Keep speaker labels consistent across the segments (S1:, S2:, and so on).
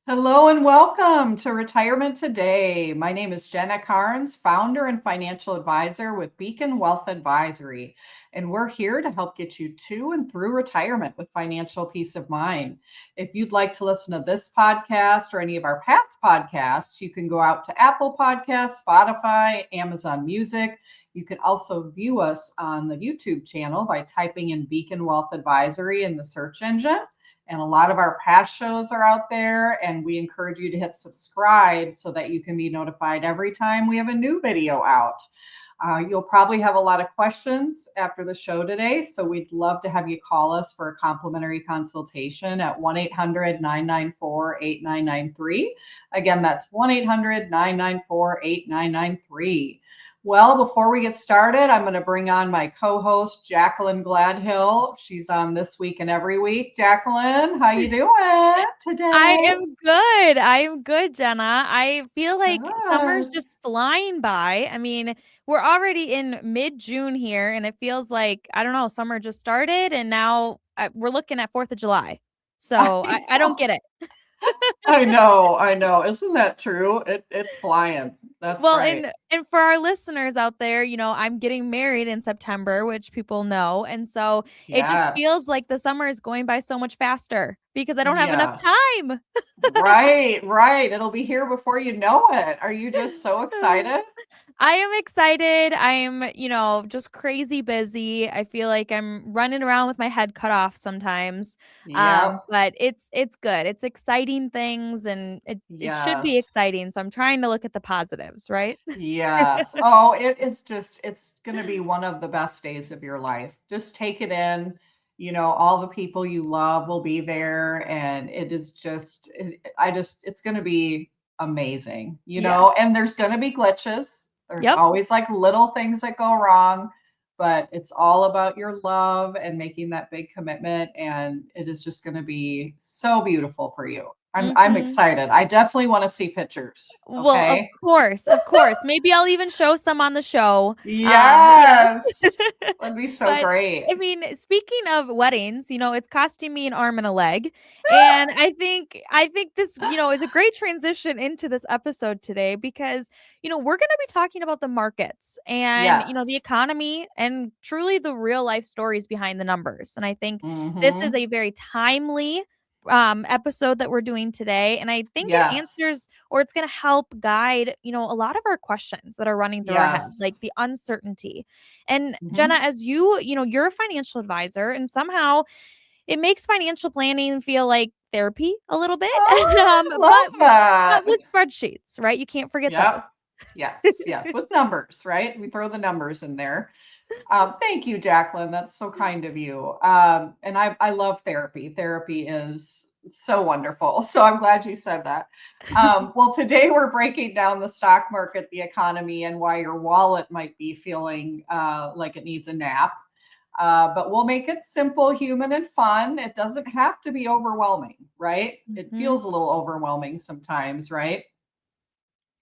S1: Hello and welcome to Retirement Today. My name is Jenna Cairns, founder and financial advisor with Beacon Wealth Advisory, and we're here to help get you to and through retirement with financial peace of mind. If you'd like to listen to this podcast or any of our past podcasts, you can go out to Apple Podcasts, Spotify, Amazon Music. You can also view us on the YouTube channel by typing in Beacon Wealth Advisory in the search engine. And a lot of our past shows are out there, and we encourage you to hit subscribe so that you can be notified every time we have a new video out. You'll probably have a lot of questions after the show today, so we'd love to have you call us for a complimentary consultation at 1-800-994-8993. Again, that's 1-800-994-8993. Well, before we get started, I'm going to bring on my co-host, Jacqueline Gladhill. She's on this week and every week. Jacqueline, how you doing today?
S2: I am good, Jenna. I feel like summer's
S1: Good.
S2: just flying by. I mean, we're already in mid-June here, and it feels like, I don't know, summer just started, and now we're looking at 4th of July. So
S1: I
S2: I don't
S1: know.
S2: get it.
S1: I know. Isn't that true? It's flying. That's
S2: Well,
S1: right.
S2: and for our listeners out there, I'm getting married in September, which people know. And so it just feels
S1: Yes.
S2: like the summer is going by so much faster because I don't have enough
S1: Yeah.
S2: time.
S1: Right. It'll be here before you know it. Are you just so excited?
S2: I am excited. I am, just crazy busy. I feel like I'm running around with my head cut off sometimes.
S1: Yep.
S2: But it's good. It's exciting things and it should be
S1: Yes.
S2: exciting. So I'm trying to look at the positives, right?
S1: Yes. Oh, it's going to be one of the best days of your life. Just take it in. All the people you love will be there. And it is just, it's going to be amazing,
S2: Yes.
S1: and there's going to be glitches. There's
S2: Yep.
S1: always like little things that go wrong, but it's all about your love and making that big commitment. And it is just going to be so beautiful for you. I'm
S2: Mhm.
S1: excited. I definitely want to see pictures.
S2: Well, of
S1: Okay.
S2: course, of course. Maybe I'll even show some on the show. Yes.
S1: Yes. That'd be so
S2: But
S1: great.
S2: I mean, speaking of weddings, it's costing me an arm and a leg. And I think this, is a great transition into this episode today because, we're going to be talking about the markets and, the
S1: Yes.
S2: economy and truly the real life stories behind the numbers. And I think this is
S1: Mhm.
S2: a very timely episode that we're doing today, and I think it
S1: Yes.
S2: answers, or it's going to help guide a lot of our questions that are running through our head,
S1: Yes.
S2: like the uncertainty. And Jenna,
S1: Mhm.
S2: as you're a financial advisor, and somehow it makes financial planning feel like therapy a little bit.
S1: Oh, I
S2: But
S1: love that.
S2: with spreadsheets, right? You can't forget
S1: Yep.
S2: those.
S1: Yes. With numbers, right? We throw the numbers in there. Thank you, Jacqueline. That's so kind of you. And I love therapy. Therapy is so wonderful. So I'm glad you said that. Well, today we're breaking down the stock market, the economy, and why your wallet might be feeling like it needs a nap. But we'll make it simple, human, and fun. It doesn't have to be overwhelming, right? It
S2: Mhm.
S1: feels a little overwhelming sometimes, right?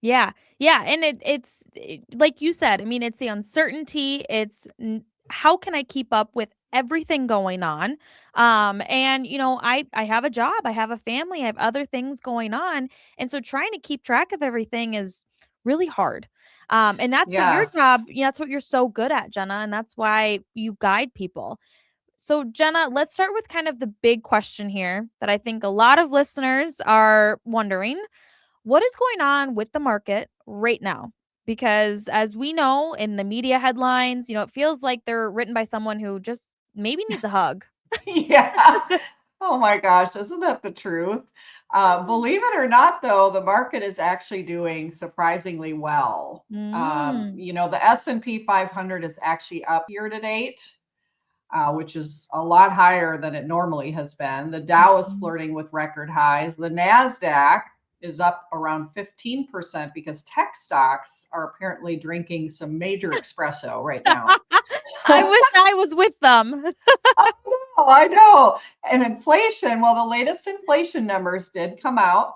S2: Yeah. Yeah, and like you said, I mean, it's the uncertainty, how can I keep up with everything going on? And I have a job, I have a family, I have other things going on, and so trying to keep track of everything is really hard. And that's what your
S1: Yes.
S2: job, that's what you're so good at, Jenna, and that's why you guide people. So, Jenna, let's start with kind of the big question here that I think a lot of listeners are wondering. What is going on with the market right now? Because as we know in the media headlines, it feels like they're written by someone who just maybe needs a hug.
S1: Yeah. Oh my gosh, isn't that the truth? Believe it or not, though, the market is actually doing surprisingly well.
S2: Mm.
S1: The S&P 500 is actually up year to date, which is a lot higher than it normally has been. The Dow is
S2: Mhm.
S1: flirting with record highs. The Nasdaq is up around 15% because tech stocks are apparently drinking some major espresso right now.
S2: I wish I was with them.
S1: I know. And inflation, well, the latest inflation numbers did come out.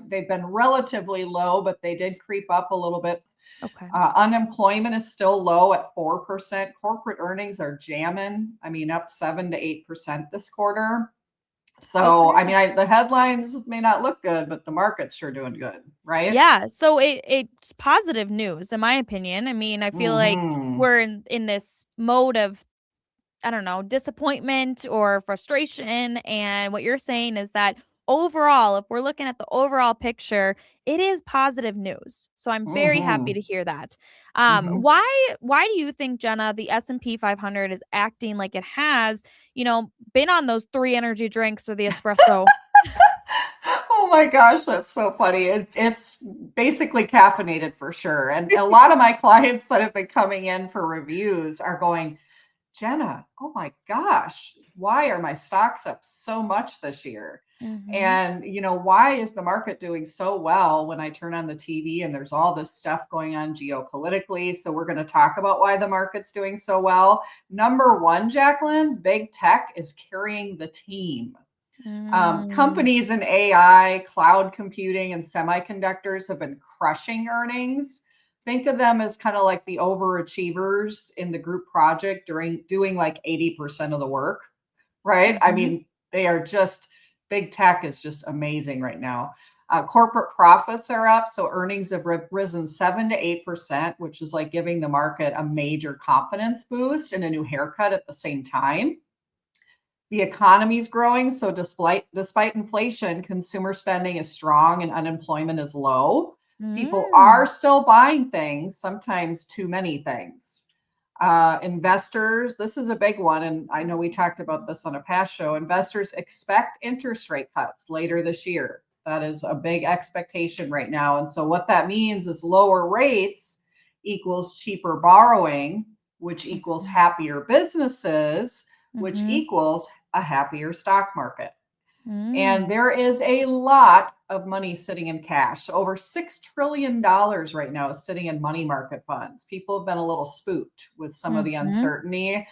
S1: They've been relatively low, but they did creep up a little bit.
S2: Okay.
S1: Unemployment is still low at 4%. Corporate earnings are jamming. I mean, up 7 to 8% this quarter. So, I
S2: Okay.
S1: mean, the headlines may not look good, but the market's sure doing good, right?
S2: Yeah, so it's positive news in my opinion. I mean, I feel like
S1: Hmm.
S2: we're in this mode of, I don't know, disappointment or frustration. And what you're saying is that overall, if we're looking at the overall picture, it is positive news. So I'm very happy
S1: Hmm.
S2: to hear that.
S1: Hmm.
S2: Why do you think, Jenna, the S&P 500 is acting like it has, been on those three energy drinks or the espresso?
S1: Oh my gosh, that's so funny. It's basically caffeinated for sure. And a lot of my clients that have been coming in for reviews are going, Jenna, oh my gosh, why are my stocks up so much this year?
S2: Mhm.
S1: And, why is the market doing so well when I turn on the TV and there's all this stuff going on geopolitically? So, we're going to talk about why the market's doing so well. Number one, Jacqueline, big tech is carrying the team.
S2: Mm.
S1: Companies in AI, cloud computing, and semiconductors have been crushing earnings. Think of them as kind of like the overachievers in the group project during doing like 80% of the work, right? I
S2: Mhm.
S1: mean, they are just big tech is just amazing right now. Corporate profits are up, so earnings have risen 7 to 8%, which is like giving the market a major confidence boost and a new haircut at the same time. The economy is growing, so despite inflation, consumer spending is strong and unemployment is low. People are
S2: Mm.
S1: still buying things, sometimes too many things. Investors, this is a big one, and I know we talked about this on a past show. Investors expect interest rate cuts later this year. That is a big expectation right now. And so, what that means is lower rates equals cheaper borrowing, which equals
S2: Mhm.
S1: happier businesses, which
S2: Mhm.
S1: equals a happier stock market. And
S2: Mm.
S1: there is a lot of money sitting in cash. So over $6 trillion right now is sitting in money market funds. People have been a little spooked with some of the
S2: Mhm.
S1: uncertainty.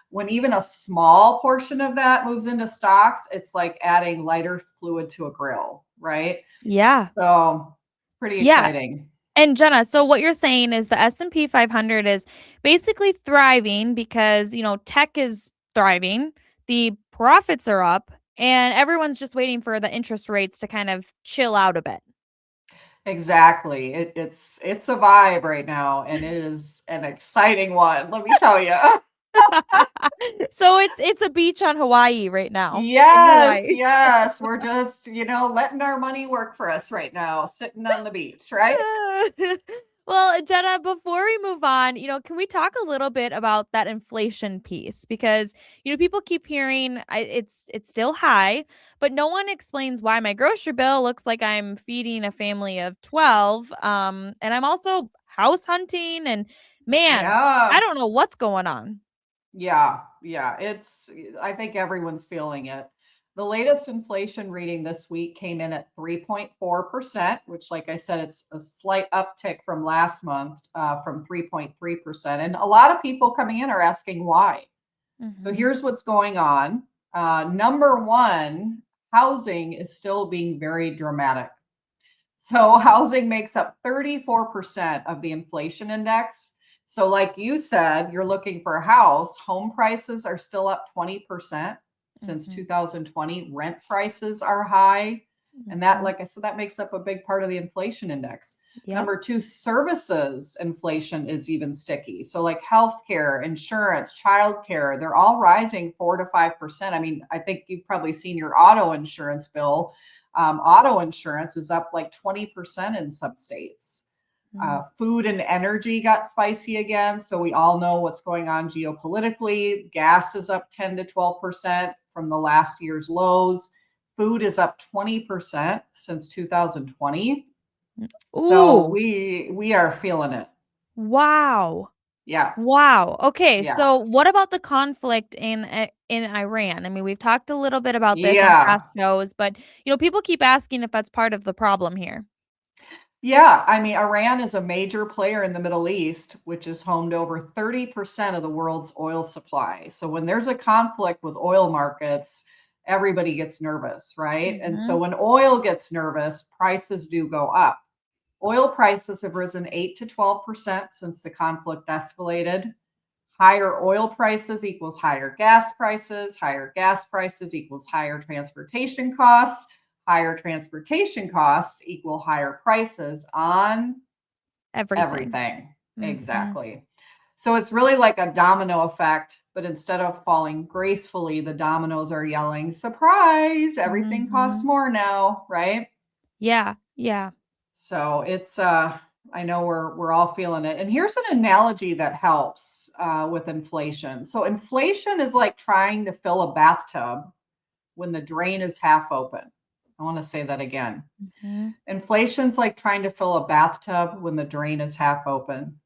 S1: When even a small portion of that moves into stocks, it's like adding lighter fluid to a grill, right?
S2: Yeah.
S1: So pretty
S2: Yeah.
S1: exciting.
S2: And Jenna, so what you're saying is the S&P 500 is basically thriving because, tech is thriving, the profits are up, and everyone's just waiting for the interest rates to kind of chill out a bit.
S1: Exactly. It's a vibe right now, and it is an exciting one, let me tell you.
S2: So it's a beach on Hawaii right now in
S1: Yes,
S2: Hawaii.
S1: yes. We're just, letting our money work for us right now, sitting on the beach, right?
S2: Well, Jenna, before we move on, can we talk a little bit about that inflation piece? Because, people keep hearing it's still high, but no one explains why my grocery bill looks like I'm feeding a family of 12. And I'm also house hunting and man, I
S1: Yeah.
S2: don't know what's going on.
S1: Yeah. Yeah. I think everyone's feeling it. The latest inflation reading this week came in at 3.4%, which, like I said, it's a slight uptick from last month, from 3.3%. And a lot of people coming in are asking why. So
S2: Mhm.
S1: here's what's going on. Number one, housing is still being very dramatic. So housing makes up 34% of the inflation index. So, like you said, you're looking for a house. Home prices are still up 20% since
S2: Mhm.
S1: 2020. Rent prices are high. And that,
S2: Mhm.
S1: like I said, that makes up a big part of the inflation index.
S2: Yep.
S1: Number two, services inflation is even sticky. So, like healthcare, insurance, childcare, they're all rising 4 to 5%. I mean, I think you've probably seen your auto insurance bill. Auto insurance is up like 20% in some states.
S2: Mm.
S1: Food and energy got spicy again. So we all know what's going on geopolitically. Gas is up 10 to 12% from the last year's lows. Food is up 20% since 2020. So
S2: Ooh,
S1: we are feeling it.
S2: wow.
S1: Yeah.
S2: Wow. Okay,
S1: Yeah.
S2: so what about the conflict in Iran? I mean, we've talked a little bit about this on
S1: Yeah.
S2: past shows, but people keep asking if that's part of the problem here.
S1: Yeah, I mean, Iran is a major player in the Middle East, which is home to over 30% of the world's oil supply. So when there's a conflict with oil markets, everybody gets nervous, right? And so
S2: Mhm.
S1: when oil gets nervous, prices do go up. Oil prices have risen 8 to 12% since the conflict escalated. Higher oil prices equals higher gas prices. Higher gas prices equals higher transportation costs. Higher transportation costs equal higher prices on
S2: Everything.
S1: everything.
S2: Mhm.
S1: Exactly. So it's really like a domino effect, but instead of falling gracefully, the dominoes are yelling, surprise, everything costs
S2: Mhm.
S1: more now, right?
S2: Yeah, yeah.
S1: So it's I know we're all feeling it. And here's an analogy that helps with inflation. So inflation is like trying to fill a bathtub when the drain is half open. I want to say that again.
S2: Mhm.
S1: Inflation's like trying to fill a bathtub when the drain is half open.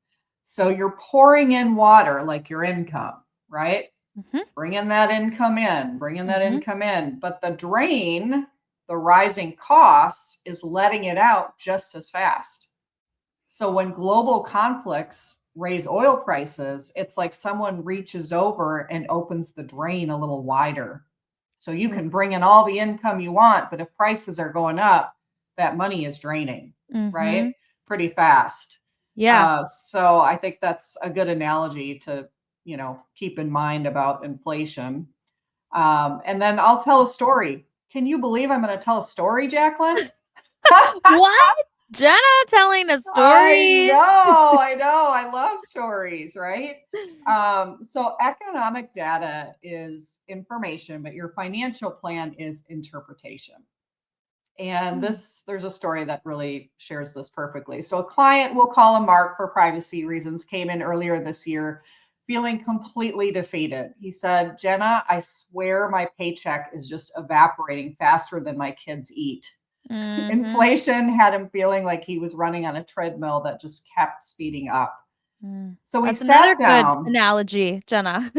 S1: So you're pouring in water like your income, right?
S2: Mhm.
S1: Bringing that income in, bringing that
S2: Mhm.
S1: income in. But the drain, the rising cost, is letting it out just as fast. So when global conflicts raise oil prices, it's like someone reaches over and opens the drain a little wider. So you
S2: Ooh.
S1: can bring in all the income you want, but if prices are going up, that money is draining, right?
S2: Mhm.
S1: Pretty fast.
S2: Yeah.
S1: So I think that's a good analogy to, keep in mind about inflation. And then I'll tell a story. Can you believe I'm going to tell a story, Jacqueline?
S2: What? Jenna telling a
S1: I
S2: story?
S1: know, I know. I love stories, right? So economic data is information, but your financial plan is interpretation. And
S2: Mm.
S1: there's a story that really shares this perfectly. So a client, we'll call him Mark for privacy reasons, came in earlier this year feeling completely defeated. He said, Jenna, I swear my paycheck is just evaporating faster than my kids eat.
S2: Mhm.
S1: Inflation had him feeling like he was running on a treadmill that just kept speeding up.
S2: Mm.
S1: So we
S2: That's another
S1: sat
S2: good
S1: down.
S2: analogy, Jenna.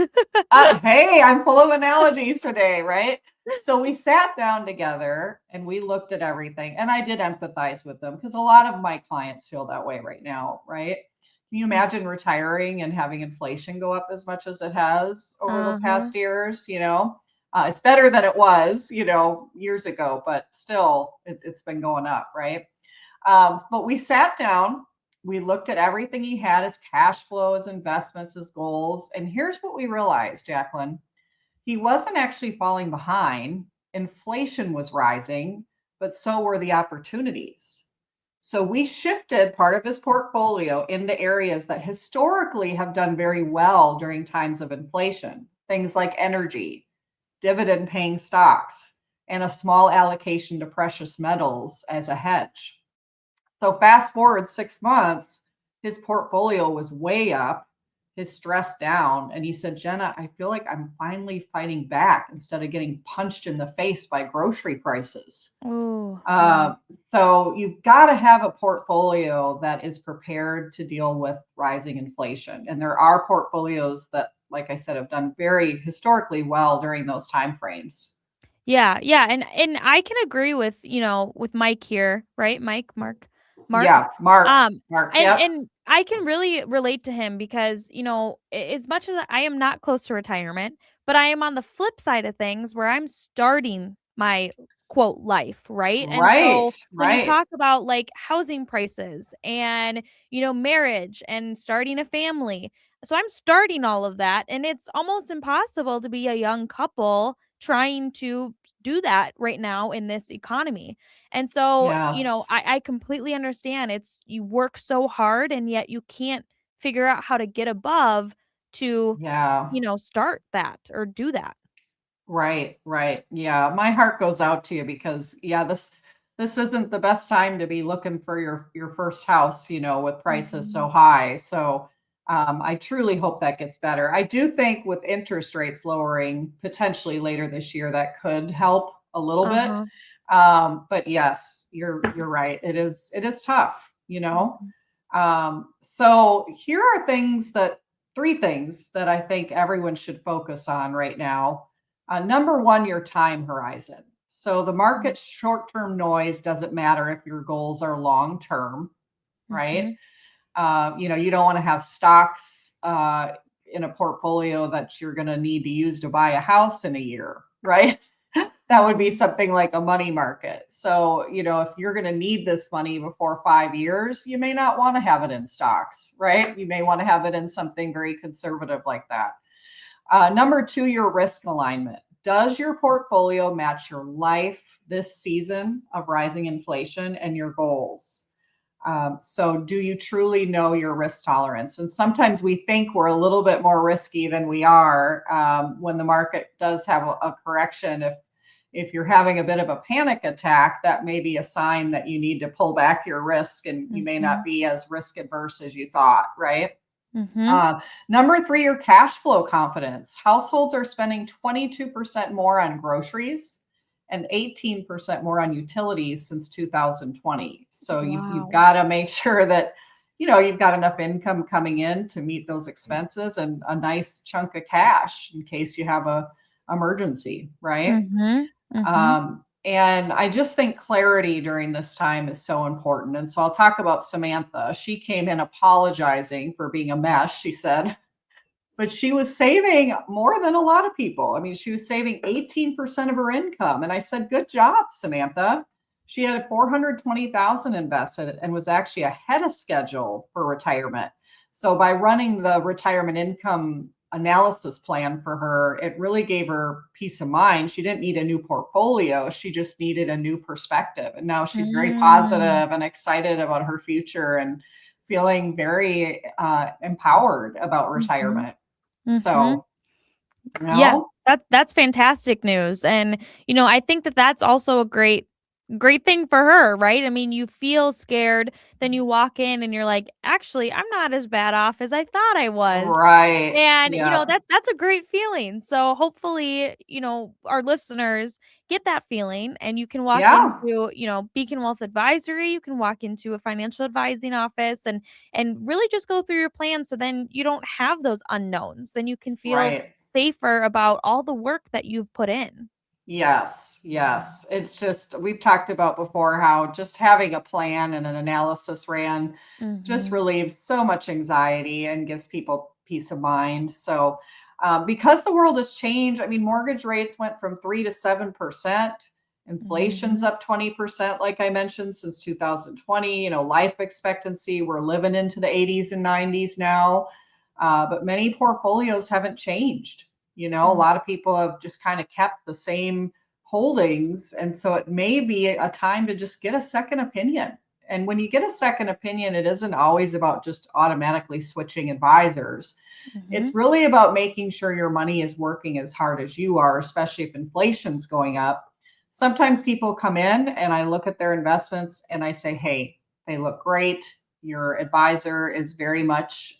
S1: Hey, I'm full of analogies today, right? So we sat down together and we looked at everything. And I did empathize with them because a lot of my clients feel that way right now, right? Can you imagine retiring and having inflation go up as much as it has over the
S2: Uh-huh.
S1: past years? It's better than it was, years ago, but still, it's been going up, right? But we sat down, we looked at everything he had, his cash flow, his investments, his goals. And here's what we realized, Jacqueline. He wasn't actually falling behind. Inflation was rising, but so were the opportunities. So we shifted part of his portfolio into areas that historically have done very well during times of inflation, things like energy, dividend paying stocks, and a small allocation to precious metals as a hedge. So fast forward 6 months, his portfolio was way up, his stress down. And he said, Jenna, I feel like I'm finally fighting back instead of getting punched in the face by grocery prices.
S2: Oh, yeah.
S1: Uh, so you've got to have a portfolio that is prepared to deal with rising inflation. And there are portfolios that, like I said, have done very historically well during those time frames.
S2: Yeah, yeah, and I can agree with, with Mike here, right? Mark?
S1: Yeah, Mark,
S2: Um,
S1: Mark,
S2: and
S1: yep,
S2: and I can really relate to him because, as much as I am not close to retirement, but I am on the flip side of things where I'm starting my quote life, right? And
S1: right,
S2: so when you
S1: right.
S2: talk about like housing prices and, marriage and starting a family. So I'm starting all of that and it's almost impossible to be a young couple trying to do that right now in this economy. And so,
S1: Yes.
S2: I completely understand. It's you work so hard and yet you can't figure out how to get above to,
S1: Yeah.
S2: start that or do that.
S1: Right, right. Yeah. My heart goes out to you because this isn't the best time to be looking for your first house, with prices so
S2: Mhm.
S1: high. So I truly hope that gets better. I do think with interest rates lowering potentially later this year, that could help a little bit.
S2: Uh-huh.
S1: But yes, you're right. It is tough.
S2: Mhm.
S1: So here are three things that I think everyone should focus on right now. Number one, your time horizon. So the
S2: Mhm.
S1: market's short term noise doesn't matter if your goals are long term, right?
S2: Mhm.
S1: You don't want to have stocks in a portfolio that you're going to need to use to buy a house in a year, right? That would be something like a money market. So, if you're going to need this money before 5 years, you may not want to have it in stocks, right? You may want to have it in something very conservative like that. Number two, your risk alignment. Does your portfolio match your life this season of rising inflation and your goals? So, do you truly know your risk tolerance? And sometimes we think we're a little bit more risky than we are when the market does have a correction. If you're having a bit of a panic attack, that may be a sign that you need to pull back your risk, and you may not
S2: Mhm.
S1: be as risk adverse as you thought, right?
S2: Mhm.
S1: Uh, Number three, your cash flow confidence. Households are spending 22% more on groceries and 18% more on utilities since 2020. So you've
S2: Wow.
S1: got to make sure that you've got enough income coming in to meet those expenses and a nice chunk of cash in case you have a emergency, right?
S2: Mhm. Mhm.
S1: And I just think clarity during this time is so important. And so I'll talk about Samantha. She came in apologizing for being a mess, she said, but she was saving more than a lot of people. I mean, she was saving 18% of her income. And I said, good job, Samantha. She had 420,000 invested and was actually ahead of schedule for retirement. So by running the retirement income analysis plan for her, it really gave her peace of mind. She didn't need a new portfolio. She just needed a new perspective. And now she's very
S2: Mm.
S1: positive and excited about her future and feeling very empowered about
S2: Mhm.
S1: retirement.
S2: Mhm.
S1: So,
S2: Yeah,
S1: no,
S2: that's fantastic news, and, I think that that's also a great thing for her, right? I mean, you feel scared, then you walk in and you're like, "Actually, I'm not as bad off as I thought I was."
S1: right.
S2: And,
S1: Yeah.
S2: that's a great feeling. So hopefully, our listeners get that feeling and you can walk
S1: Yeah.
S2: into, Beacon Wealth Advisory, you can walk into a financial advising office and really just go through your plan so then you don't have those unknowns. Then you can feel
S1: Right.
S2: safer about all the work that you've put in.
S1: Yes. Yes. It's just, we've talked about before how just having a plan and an analysis ran just
S2: Mhm.
S1: relieves so much anxiety and gives people peace of mind. So, because the world has changed, I mean, mortgage rates went from 3 to 7%. Inflation's
S2: Mhm.
S1: up 20%, like I mentioned, since 2020. Life expectancy, we're living into the 80s and 90s now. But many portfolios haven't changed. A
S2: Mm.
S1: lot of people have just kind of kept the same holdings. And so it may be a time to just get a second opinion. And when you get a second opinion, it isn't always about just automatically switching advisors. It's
S2: Mhm.
S1: really about making sure your money is working as hard as you are, especially if inflation's going up. Sometimes people come in and I look at their investments and I say, hey, they look great. Your advisor is very much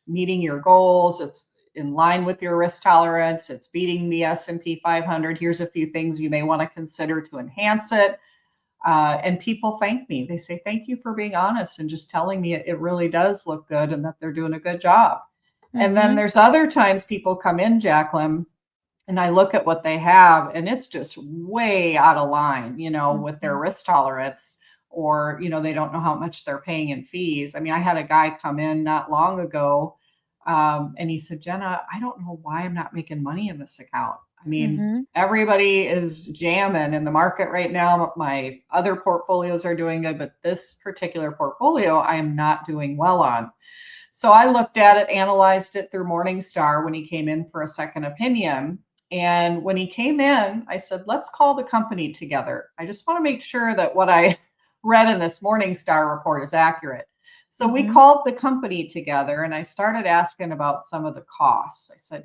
S1: meeting your goals. It's in line with your risk tolerance. It's beating the S&P 500. Here's a few things you may want to consider to enhance it. And people thank me. They say, thank you for being honest and just telling me it really does look good and that they're doing a good job. And then
S2: Mhm.
S1: there's other times people come in, Jacqueline, and I look at what they have and it's just way out of line, with their
S2: Mhm.
S1: risk tolerance, or, they don't know how much they're paying in fees. I mean, I had a guy come in not long ago, and he said, Jenna, I don't know why I'm not making money in this account. I mean,
S2: Mhm.
S1: everybody is jamming in the market right now. My other portfolios are doing good, but this particular portfolio I am not doing well on. So I looked at it, analyzed it through Morningstar when he came in for a second opinion. And when he came in, I said, let's call the company together. I just want to make sure that what I read in this Morningstar report is accurate. So we
S2: Mhm.
S1: called the company together and I started asking about some of the costs. I said,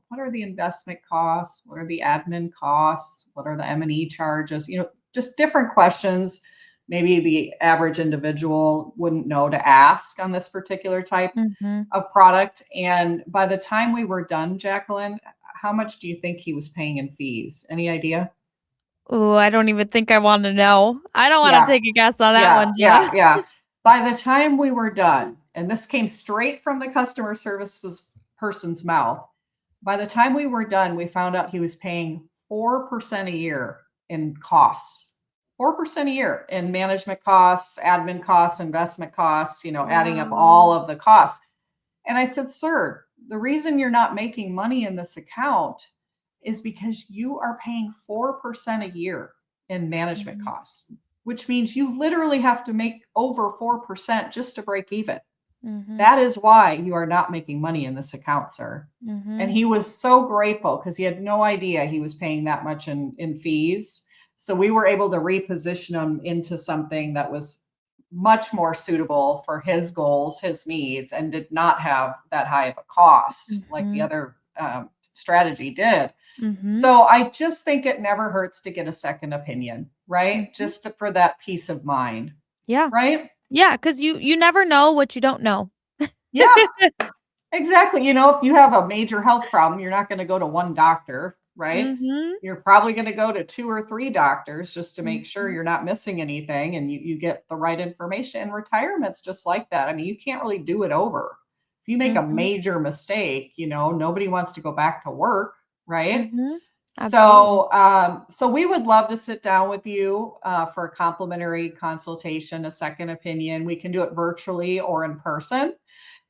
S1: what are the investment costs? What are the admin costs? What are the M&E charges? Just different questions maybe the average individual wouldn't know to ask on this particular type
S2: Mhm.
S1: of product. And by the time we were done, Jacqueline, how much do you think he was paying in fees? Any idea?
S2: Ooh, I don't even think I wanna know. I don't wanna
S1: Yeah,
S2: take a guess on that
S1: yeah,
S2: one, Jenna.
S1: yeah, yeah. By the time we were done, and this came straight from the customer service person's mouth, by the time we were done, we found out he was paying 4% a year in costs. 4% a year in management costs, admin costs, investment costs, adding up all
S2: Wow.
S1: of the costs. And I said, sir, the reason you're not making money in this account is because you are paying 4% a year in management
S2: Mhm.
S1: costs, which means you literally have to make over 4% just to break even.
S2: Mhm.
S1: That is why you are not making money in this account, sir. And
S2: Mhm.
S1: he was so grateful because he had no idea he was paying that much in fees. So we were able to reposition him into something that was much more suitable for his goals, his needs, and did not have that high of a cost like the
S2: Mhm.
S1: other strategy did.
S2: Mhm.
S1: So I just think it never hurts to get a second opinion, right?
S2: Mhm.
S1: Just for that peace of mind,
S2: Yeah.
S1: right?
S2: Yeah, 'cause you never know what you don't know.
S1: Yeah, exactly. If you have a major health problem, you're not going to go to one doctor, right?
S2: Mhm.
S1: You're probably going to go to two or three doctors just to make sure
S2: Mhm.
S1: you're not missing anything and you get the right information. And retirement's just like that. I mean, you can't really do it over. If you make a
S2: Mhm.
S1: major mistake, nobody wants to go back to work, right?
S2: Mhm. Absolutely.
S1: So we would love to sit down with you for a complimentary consultation, a second opinion. We can do it virtually or in person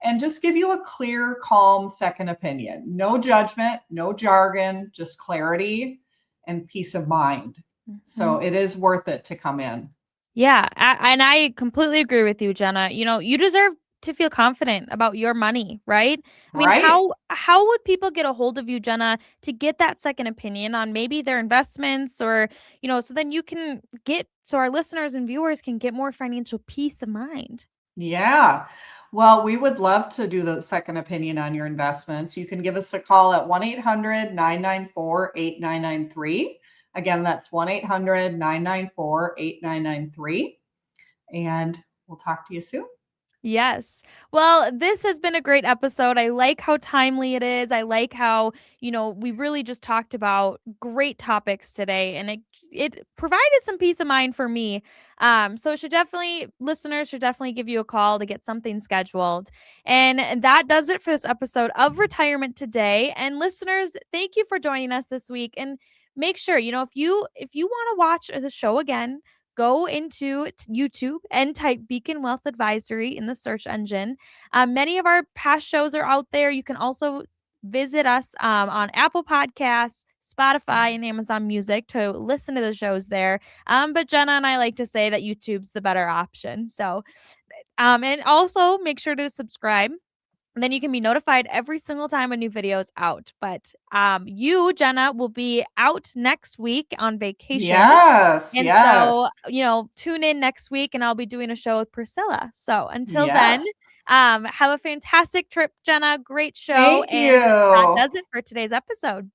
S1: and just give you a clear, calm second opinion. No judgment, no jargon, just clarity and peace of mind. So
S2: Mhm.
S1: it is worth it to come in,
S2: Yeah, and I completely agree with you, Jenna. You deserve to feel confident about your money, right? I mean,
S1: right?
S2: how would people get a hold of you, Jenna, to get that second opinion on maybe their investments or, so then you can get so our listeners and viewers can get more financial peace of mind.
S1: Yeah. Well, we would love to do the second opinion on your investments. You can give us a call at 1-800-994-8993. Again, that's 1-800-994-8993. And we'll talk to you soon.
S2: Yes. Well, this has been a great episode. I like how timely it is. I like how, we really just talked about great topics today and it provided some peace of mind for me. So it should definitely listeners should definitely give you a call to get something scheduled. And that does it for this episode of Retirement Today. And listeners, thank you for joining us this week and make sure, if you want to watch the show again, go into YouTube and type Beacon Wealth Advisory in the search engine. Many of our past shows are out there. You can also visit us on Apple Podcasts, Spotify, and Amazon Music to listen to the shows there. But Jenna and I like to say that YouTube's the better option. So, and also make sure to subscribe and then you can be notified every single time a new video is out. But you, Jenna, will be out next week on vacation.
S1: Yes,
S2: And
S1: yes,
S2: so, tune in next week and I'll be doing a show with Priscilla. So until then,
S1: yes.
S2: have a fantastic trip, Jenna. Great show.
S1: Thank
S2: And that
S1: you.
S2: does it for today's episode.